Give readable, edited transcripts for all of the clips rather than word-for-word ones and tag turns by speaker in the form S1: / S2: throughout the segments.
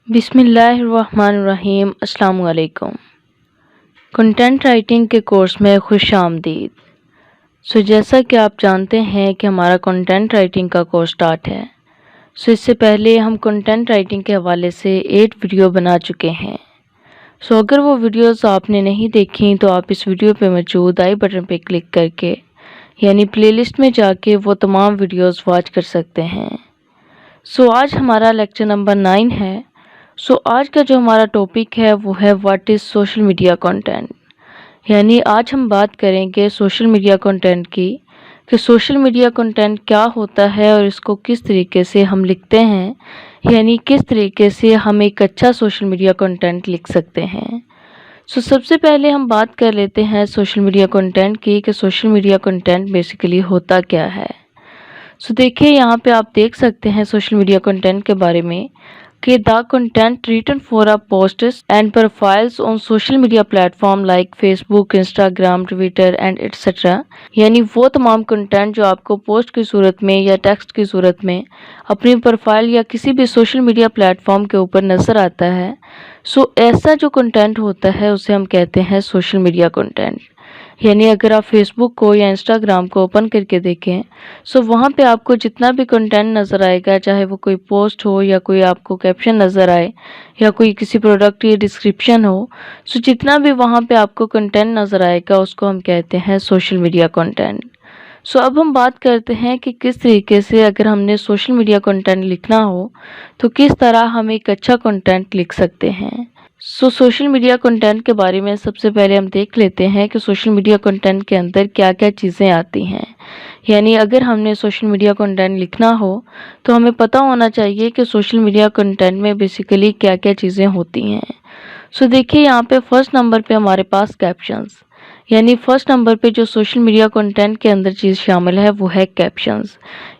S1: बिस्मिल्लाहिर्रहमानिर्रहीम। अस्सलाम वालेकुम। कंटेंट राइटिंग के कोर्स में खुश आमदीद। जैसा कि आप जानते हैं कि हमारा कंटेंट राइटिंग का कोर्स स्टार्ट है। इससे पहले हम कंटेंट राइटिंग के हवाले से 8 वीडियो बना चुके हैं। अगर वो वीडियोस आपने नहीं देखी तो आप इस वीडियो पे मौजूद आई बटन पे क्लिक करके यानी प्लेलिस्ट में जाके वो तमाम वीडियोस वॉच कर सकते हैं। आज हमारा लेक्चर नंबर 9 है। आज का जो हमारा टॉपिक है वो है what is social media content. यानी आज हम बात करेंगे सोशल मीडिया कंटेंट की कि सोशल मीडिया कंटेंट क्या होता है और इसको किस तरीके से हम लिखते हैं, यानी किस तरीके से हम एक अच्छा सोशल मीडिया कंटेंट लिख सकते हैं। सबसे पहले हम बात कर लेते हैं सोशल मीडिया कंटेंट की कि सोशल मीडिया कंटेंट बेसिकली होता क्या है। देखिए यहाँ पे आप देख सकते हैं सोशल मीडिया कंटेंट के बारे में कि the content written for a posts and profiles on social media platform like Facebook, Instagram, Twitter and etcetera. यानी वो तमाम कंटेंट जो आपको पोस्ट की सूरत में या टेक्स्ट की सूरत में अपनी प्रोफाइल या किसी भी सोशल मीडिया प्लेटफॉर्म के ऊपर नज़र आता है। ऐसा जो कंटेंट होता है उसे हम कहते हैं सोशल मीडिया कंटेंट। यानी अगर आप फेसबुक को या इंस्टाग्राम को ओपन करके देखें वहाँ पे आपको जितना भी कंटेंट नज़र आएगा, चाहे वो कोई पोस्ट हो या कोई आपको कैप्शन नज़र आए या कोई किसी प्रोडक्ट की डिस्क्रिप्शन हो, जितना भी वहाँ पे आपको कंटेंट नज़र आएगा उसको हम कहते हैं सोशल मीडिया कंटेंट। अब हम बात करते हैं कि किस तरीके से अगर हमने सोशल मीडिया कंटेंट लिखना हो तो किस तरह हम एक अच्छा कंटेंट लिख सकते हैं। सोशल मीडिया कंटेंट के बारे में सबसे पहले हम देख लेते हैं कि सोशल मीडिया कंटेंट के अंदर क्या क्या चीज़ें आती हैं। यानी अगर हमने सोशल मीडिया कंटेंट लिखना हो तो हमें पता होना चाहिए कि सोशल मीडिया कंटेंट में बेसिकली क्या क्या चीज़ें होती हैं। देखिए यहाँ पे फर्स्ट नंबर पे हमारे पास कैप्शंस। यानी फर्स्ट नंबर पे जो सोशल मीडिया कंटेंट के अंदर चीज़ शामिल है वो है कैप्शंस।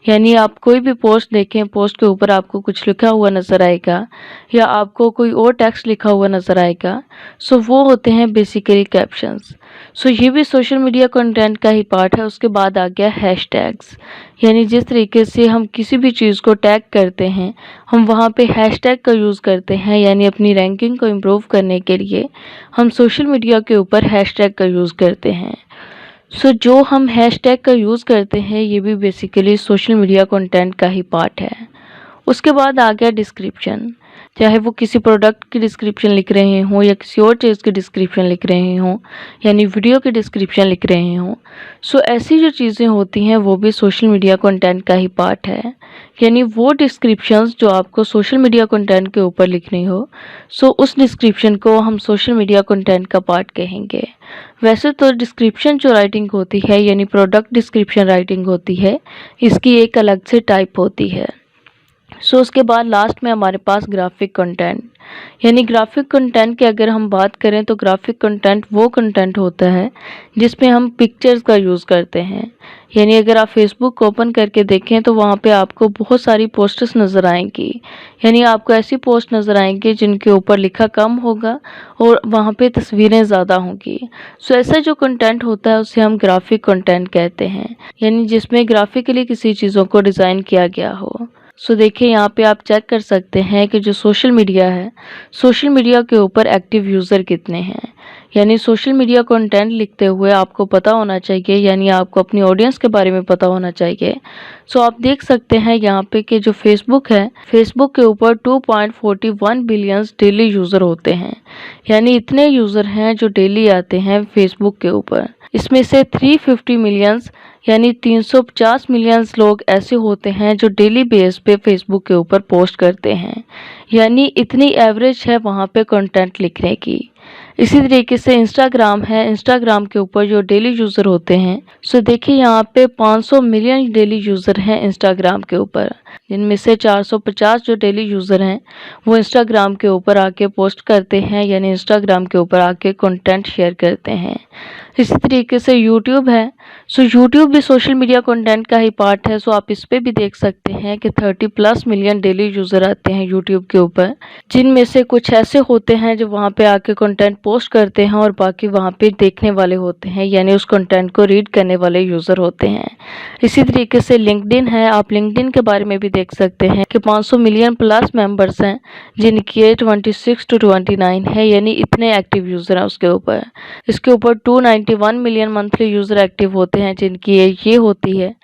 S1: यानी आप कोई भी पोस्ट देखें, पोस्ट के ऊपर आपको कुछ लिखा हुआ नज़र आएगा या आपको कोई और टेक्स्ट लिखा हुआ नज़र आएगा, वो होते हैं बेसिकली कैप्शंस। ये भी सोशल मीडिया कंटेंट का ही पार्ट है। उसके बाद आ गया हैशटैग्स। यानी जिस तरीके से हम किसी भी चीज़ को टैग करते हैं, हम वहाँ पे हैशटैग का यूज़ करते हैं। यानी अपनी रैंकिंग को इम्प्रूव करने के लिए हम सोशल मीडिया के ऊपर हैशटैग का यूज़ करते हैं। जो हम हैशटैग का यूज़ करते हैं ये भी बेसिकली सोशल मीडिया कंटेंट का ही पार्ट है। उसके बाद आ गया डिस्क्रिप्शन। चाहे वो किसी प्रोडक्ट की डिस्क्रिप्शन लिख रहे हों या किसी और चीज़ की डिस्क्रिप्शन लिख रहे हों, यानी वीडियो की डिस्क्रिप्शन लिख रहे हों, ऐसी जो चीज़ें होती हैं वो भी सोशल मीडिया कंटेंट का ही पार्ट है। यानी वो डिस्क्रिप्शंस जो आपको सोशल मीडिया कंटेंट के ऊपर लिखनी हो, उस डिस्क्रिप्शन को हम सोशल मीडिया कंटेंट का पार्ट कहेंगे। वैसे तो डिस्क्रिप्शन जो राइटिंग होती है यानी प्रोडक्ट डिस्क्रिप्शन राइटिंग होती है, इसकी एक अलग से टाइप होती है। उसके बाद लास्ट में हमारे पास ग्राफिक कंटेंट। यानी ग्राफिक कंटेंट की अगर हम बात करें तो ग्राफिक कंटेंट वो कंटेंट होता है जिसमें हम पिक्चर्स का यूज़ करते हैं। यानी अगर आप फेसबुक को ओपन करके देखें तो वहाँ पे आपको बहुत सारी पोस्टर्स नज़र आएंगी। यानी आपको ऐसी पोस्ट नज़र आएंगी जिनके ऊपर लिखा कम होगा और वहाँ पे तस्वीरें ज़्यादा होंगी। ऐसा जो कंटेंट होता है उसे हम ग्राफिक कंटेंट कहते हैं, यानी जिसमें ग्राफिकली किसी चीज़ों को डिज़ाइन किया गया हो। देखिए यहाँ पे आप चेक कर सकते हैं कि जो सोशल मीडिया है, सोशल मीडिया के ऊपर एक्टिव यूज़र कितने हैं। यानी सोशल मीडिया कंटेंट लिखते हुए आपको पता होना चाहिए, यानी आपको अपनी ऑडियंस के बारे में पता होना चाहिए। आप देख सकते हैं यहाँ पे कि जो फेसबुक है, फेसबुक के ऊपर 2.41 बिलियंस डेली यूज़र होते हैं। यानी इतने यूज़र हैं जो डेली आते हैं फेसबुक के ऊपर। इसमें से 350 मिलियंस यानी 350 मिलियन लोग ऐसे होते हैं जो डेली बेस पे फेसबुक के ऊपर पोस्ट करते हैं। यानी इतनी एवरेज है वहाँ पे कंटेंट लिखने की। इसी तरीके से इंस्टाग्राम है, इंस्टाग्राम के ऊपर जो डेली यूज़र होते हैं, देखिए यहाँ पे 500 मिलियन डेली यूज़र हैं इंस्टाग्राम के ऊपर, जिनमें से 450 जो डेली यूज़र हैं वो इंस्टाग्राम के ऊपर आके पोस्ट करते हैं, यानी इंस्टाग्राम के ऊपर आके कंटेंट शेयर करते हैं। इसी तरीके से यूट्यूब है। सो यूट्यूब भी सोशल मीडिया कंटेंट का ही पार्ट है। सो आप इस पे भी देख सकते हैं कि 30+ मिलियन डेली यूज़र आते हैं यूट्यूब के ऊपर, जिनमें से कुछ ऐसे होते हैं जो वहाँ पे आके कंटेंट पोस्ट करते हैं और बाकी वहाँ पे देखने वाले होते हैं, यानी उस कंटेंट को रीड करने वाले यूज़र होते हैं। इसी तरीके से लिंक्डइन है। आप लिंक्डइन के बारे में भी देख सकते हैं कि 500 मिलियन प्लस मेंबर्स हैं, जिनकी एज 26 to 29 है, यानी इतने एक्टिव यूज़र हैं उसके ऊपर। इसके ऊपर 291 मिलियन मंथली यूज़र एक्टिव होते हैं, जिनकी एज ये होती है।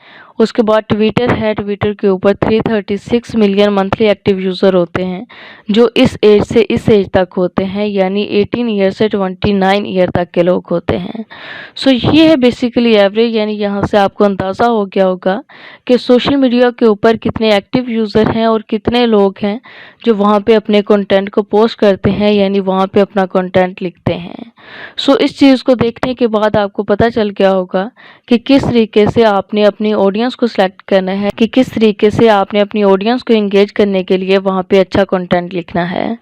S1: उसके बाद ट्विटर है। ट्विटर के ऊपर 336 मिलियन मंथली एक्टिव यूज़र होते हैं, जो इस एज से इस एज तक होते हैं, यानी 18 ईयर से 29 ईयर तक के लोग होते हैं। सो ये है बेसिकली एवरेज, यानी यहाँ से आपको अंदाज़ा हो गया होगा कि सोशल मीडिया के ऊपर कितने एक्टिव यूज़र हैं और कितने लोग हैं जो वहाँ पे अपने कंटेंट को पोस्ट करते हैं, यानी वहाँ पे अपना कंटेंट लिखते हैं। सो इस चीज़ को देखने के बाद आपको पता चल गया होगा कि किस तरीके से आपने अपनी ऑडियंस को सिलेक्ट करना है, कि किस तरीके से आपने अपनी ऑडियंस को एंगेज करने के लिए वहाँ पे अच्छा कंटेंट लिखना है।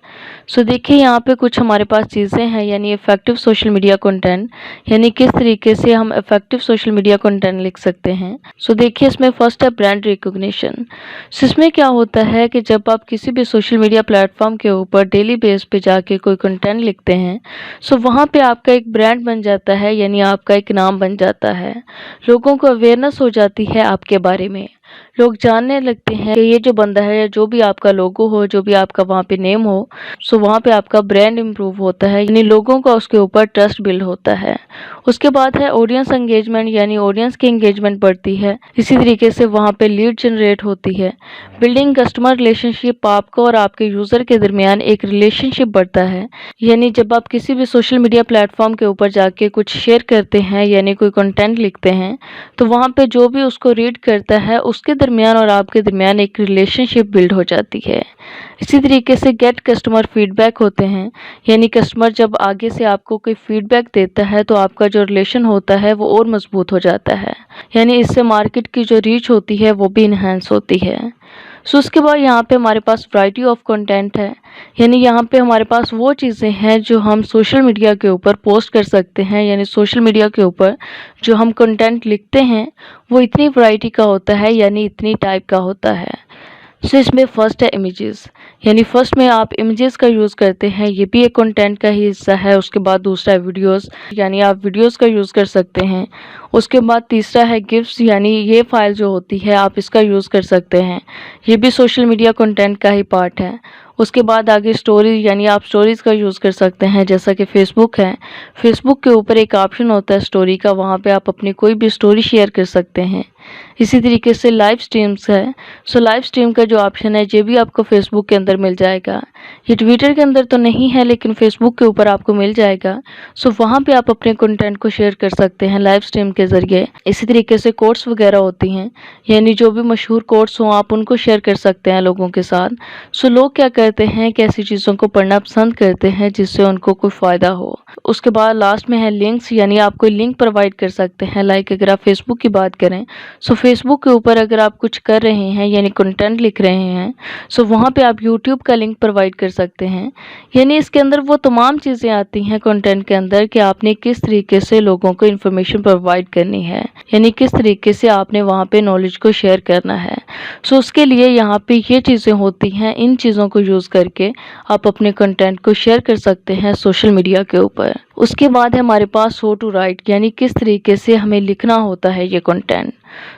S1: सो देखिए यहाँ पे कुछ हमारे पास चीज़ें हैं, यानी इफ़ेक्टिव सोशल मीडिया कंटेंट, यानी किस तरीके से हम इफ़ेक्टिव सोशल मीडिया कंटेंट लिख सकते हैं। सो देखिए इसमें फर्स्ट है ब्रांड रिकॉग्निशन। सो इसमें क्या होता है कि जब आप किसी भी सोशल मीडिया प्लेटफॉर्म के ऊपर डेली बेस पे जाके कोई कंटेंट लिखते हैं, सो वहाँ पे आपका एक ब्रांड बन जाता है, यानी आपका एक नाम बन जाता है। लोगों को अवेयरनेस हो जाती है आपके बारे में। लोग जानने लगते हैं कि ये जो बंदा है, जो भी आपका लोगो हो, जो भी आपका वहाँ पे नेम हो, सो वहाँ पे आपका ब्रांड इम्प्रूव होता है, यानी लोगों का उसके ऊपर ट्रस्ट बिल्ड होता है। उसके बाद है ऑडियंस एंगेजमेंट, यानी ऑडियंस की एंगेजमेंट बढ़ती है। इसी तरीके से वहाँ पे लीड जनरेट होती है। बिल्डिंग कस्टमर रिलेशनशिप, आपको और आपके यूज़र के दरमियान एक रिलेशनशिप बढ़ता है, यानी जब आप किसी भी सोशल मीडिया प्लेटफॉर्म के ऊपर जाके कुछ शेयर करते हैं, यानी कोई कंटेंट लिखते हैं, तो वहाँ पे जो भी उसको रीड करता है उसके दरमियान और आपके दरमियान एक रिलेशनशिप बिल्ड हो जाती है। इसी तरीके से गेट कस्टमर फीडबैक होते हैं, यानी कस्टमर जब आगे से आपको कोई फीडबैक देता है तो आपका जो रिलेशन होता है वो और मजबूत हो जाता है, यानी इससे मार्केट की जो रीच होती है वो भी इन्हेंस होती है। सो उसके बाद यहाँ पे हमारे पास वैरायटी ऑफ कंटेंट है, यानी यहाँ पे हमारे पास वो चीज़ें हैं जो हम सोशल मीडिया के ऊपर पोस्ट कर सकते हैं, यानी सोशल मीडिया के ऊपर जो हम कंटेंट लिखते हैं वो इतनी वैरायटी का होता है, यानी इतनी टाइप का होता है। सो इसमें फर्स्ट है इमेजेस, यानी फर्स्ट में आप इमेजेस का यूज़ करते हैं, ये भी एक कंटेंट का ही हिस्सा है। उसके बाद दूसरा है वीडियोस, यानी आप वीडियोस का यूज़ कर सकते हैं। उसके बाद तीसरा है गिफ्ट्स, यानी ये फाइल जो होती है आप इसका यूज़ कर सकते हैं, ये भी सोशल मीडिया कंटेंट का ही पार्ट है। उसके बाद आगे स्टोरीज, यानी आप स्टोरीज़ का यूज़ कर सकते हैं, जैसा कि फेसबुक है। फेसबुक के ऊपर एक ऑप्शन होता है स्टोरी का, वहाँ पे आप अपनी कोई भी स्टोरी शेयर कर सकते हैं। इसी तरीके से लाइव स्ट्रीम्स है। सो लाइव स्ट्रीम का जो ऑप्शन है ये भी आपको फेसबुक के अंदर मिल जाएगा। ये ट्विटर के अंदर तो नहीं है, लेकिन फेसबुक के ऊपर आपको मिल जाएगा। सो वहाँ पे आप अपने कंटेंट को शेयर कर सकते हैं लाइव स्ट्रीम के ज़रिए। इसी तरीके से कोट्स वगैरह होती हैं, यानी जो भी मशहूर कोट्स हों आप उनको शेयर कर सकते हैं लोगों के साथ। सो लोग क्या करते हैं कि ऐसी चीज़ों को पढ़ना पसंद करते हैं जिससे उनको कोई फ़ायदा हो। उसके बाद लास्ट में है लिंक्स, यानी आप कोई लिंक प्रोवाइड कर सकते हैं। लाइक अगर आप फेसबुक की बात करें, सो फेसबुक के ऊपर अगर आप कुछ कर रहे हैं, यानी कंटेंट लिख रहे हैं, सो वहाँ पे आप यूट्यूब का लिंक प्रोवाइड कर सकते हैं। यानी इसके अंदर वो तमाम चीज़ें आती हैं कंटेंट के अंदर कि आपने किस तरीके से लोगों को इन्फॉर्मेशन प्रोवाइड करनी है, यानी किस तरीके से आपने वहाँ पे नॉलेज को शेयर करना है। सो उसके लिए यहाँ पे ये चीज़ें होती हैं, इन चीज़ों को यूज़ करके आप अपने कंटेंट को शेयर कर सकते हैं सोशल मीडिया के ऊपर। उसके बाद है हमारे पास हाउ टू राइट, यानी किस तरीके से हमें लिखना होता है ये कंटेंट।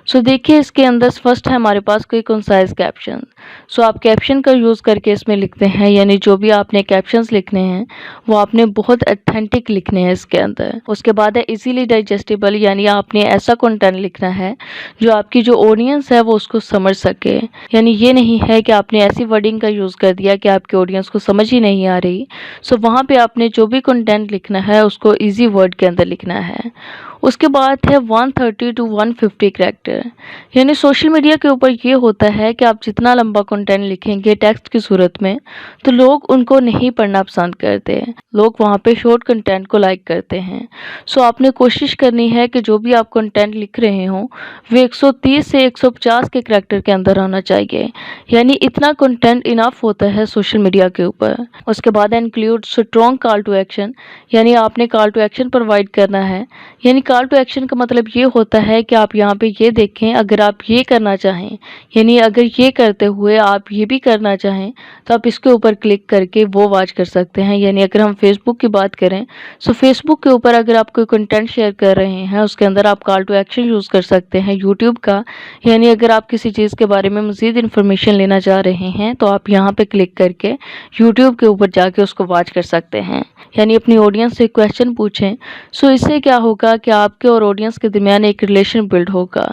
S1: सो देखिए इसके अंदर फर्स्ट है हमारे पास कोई कंसाइज कैप्शन। सो आप कैप्शन का यूज़ करके इसमें लिखते हैं, यानी जो भी आपने कैप्शंस लिखने हैं वो आपने बहुत ऑथेंटिक लिखने हैं इसके अंदर। उसके बाद है इजीली डाइजेस्टेबल, यानी आपने ऐसा कंटेंट लिखना है जो आपकी जो ऑडियंस है वो उसको समझ सके, यानी ये नहीं है कि आपने ऐसी वर्डिंग का यूज़ कर दिया कि आपकी ऑडियंस को समझ ही नहीं आ रही। सो वहाँ पे आपने जो भी कंटेंट लिखना है उसको ईजी वर्ड के अंदर लिखना है। उसके बाद है 130 टू 150 कैरेक्टर। यानी सोशल मीडिया के ऊपर ये होता है कि आप जितना लंबा कंटेंट लिखेंगे टेक्स्ट की सूरत में तो लोग उनको नहीं पढ़ना पसंद करते हैं, लोग वहाँ पे शॉर्ट कंटेंट को लाइक करते हैं। सो आपने कोशिश करनी है कि जो भी आप कंटेंट लिख रहे हो वो 130 से 150 के कैरेक्टर के अंदर होना चाहिए। यानी इतना कंटेंट इनफ होता है सोशल मीडिया के ऊपर। उसके बाद include strong call to action, यानी आपने कॉल टू एक्शन प्रोवाइड करना है। यानी कॉल टू एक्शन का मतलब ये होता है कि आप यहाँ पे ये देखें, अगर आप ये करना चाहें, यानी अगर ये करते हुए आप ये भी करना चाहें तो आप इसके ऊपर क्लिक करके वो वॉच कर सकते हैं। यानी अगर हम फेसबुक की बात करें तो फेसबुक के ऊपर अगर आप कोई कंटेंट शेयर कर रहे हैं उसके अंदर आप कॉल टू एक्शन यूज़ कर सकते हैं। यूट्यूब का, यानी अगर आप किसी चीज़ के बारे में मज़ीद इन्फॉर्मेशन लेना चाह रहे हैं तो आप यहाँ पे क्लिक करके यूट्यूब के ऊपर जाके उसको वॉच कर सकते हैं। यानी अपनी ऑडियंस से क्वेश्चन पूछें। सो इससे क्या होगा कि आपके और ऑडियंस के दरमियान एक रिलेशन बिल्ड होगा,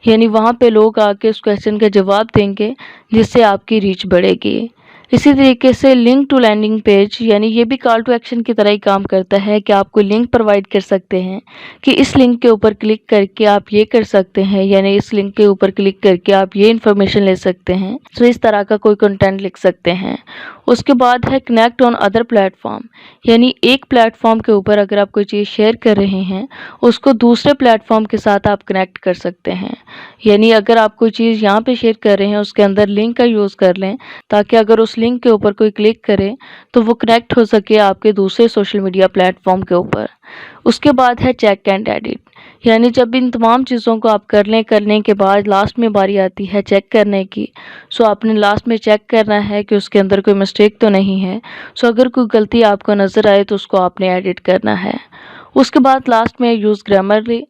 S1: यानी वहाँ पे लोग आके उस क्वेश्चन का जवाब देंगे जिससे आपकी रीच बढ़ेगी। इसी तरीके से लिंक टू लैंडिंग पेज, यानी ये भी कॉल टू एक्शन की तरह ही काम करता है कि आप कोई लिंक प्रोवाइड कर सकते हैं कि इस लिंक के ऊपर क्लिक करके आप ये कर सकते हैं, यानी इस लिंक के ऊपर क्लिक करके आप ये इन्फॉर्मेशन ले सकते हैं। तो इस तरह का कोई कंटेंट लिख सकते हैं। उसके बाद है कनेक्ट ऑन अदर प्लेटफॉर्म, यानी एक प्लेटफॉर्म के ऊपर अगर आप कोई चीज़ शेयर कर रहे हैं उसको दूसरे प्लेटफॉर्म के साथ आप कनेक्ट कर सकते हैं। यानी अगर आप कोई चीज़ यहाँ पे शेयर कर रहे हैं उसके अंदर लिंक का यूज़ कर लें ताकि अगर उस लिंक के ऊपर कोई क्लिक करे तो वो कनेक्ट हो सके आपके दूसरे सोशल मीडिया प्लेटफॉर्म के ऊपर। उसके बाद है चेक एंड एडिट, यानी जब इन तमाम चीज़ों को आप करने के बाद लास्ट में बारी आती है चेक करने की। सो आपने लास्ट में चेक करना है कि उसके अंदर कोई मिस्टेक तो नहीं है। सो अगर कोई गलती आपको नज़र आए तो उसको आपने एडिट करना है। उसके बाद लास्ट में यूज़ ग्रामरली।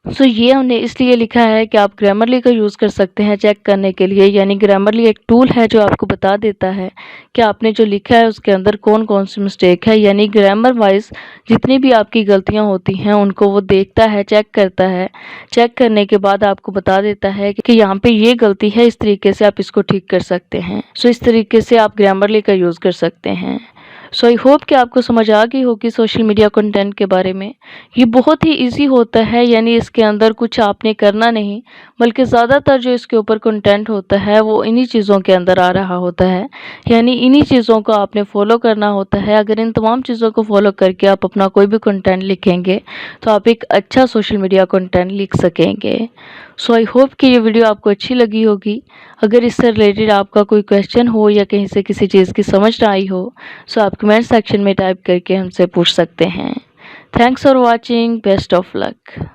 S1: सो ये हमने इसलिए लिखा है कि आप ग्रामरली का यूज़ कर सकते हैं चेक करने के लिए। यानी ग्रामरली एक टूल है जो आपको बता देता है कि आपने जो लिखा है उसके अंदर कौन कौन सी मिस्टेक है। यानी ग्रामर वाइज जितनी भी आपकी गलतियां होती हैं उनको वो देखता है, चेक करता है। चेक करने के बाद आपको बता देता है कि यहाँ पे ये गलती है, इस तरीके से आप इसको ठीक कर सकते हैं। सो इस तरीके से आप ग्रामरली का यूज़ कर सकते हैं। सो आई होप कि आपको समझ आ गई होगी सोशल मीडिया कंटेंट के बारे में। ये बहुत ही इजी होता है, यानी इसके अंदर कुछ आपने करना नहीं, बल्कि ज़्यादातर जो इसके ऊपर कंटेंट होता है वो इन्हीं चीज़ों के अंदर आ रहा होता है। यानी इन्हीं चीज़ों को आपने फॉलो करना होता है। अगर इन तमाम चीज़ों को फॉलो करके आप अपना कोई भी कंटेंट लिखेंगे तो आप एक अच्छा सोशल मीडिया कंटेंट लिख सकेंगे। सो आई होप कि ये वीडियो आपको अच्छी लगी होगी। अगर इससे रिलेटेड आपका कोई क्वेश्चन हो या कहीं से किसी चीज़ की समझ ना आई हो सो आप कमेंट सेक्शन में टाइप करके हमसे पूछ सकते हैं। Thanks for watching, best of luck.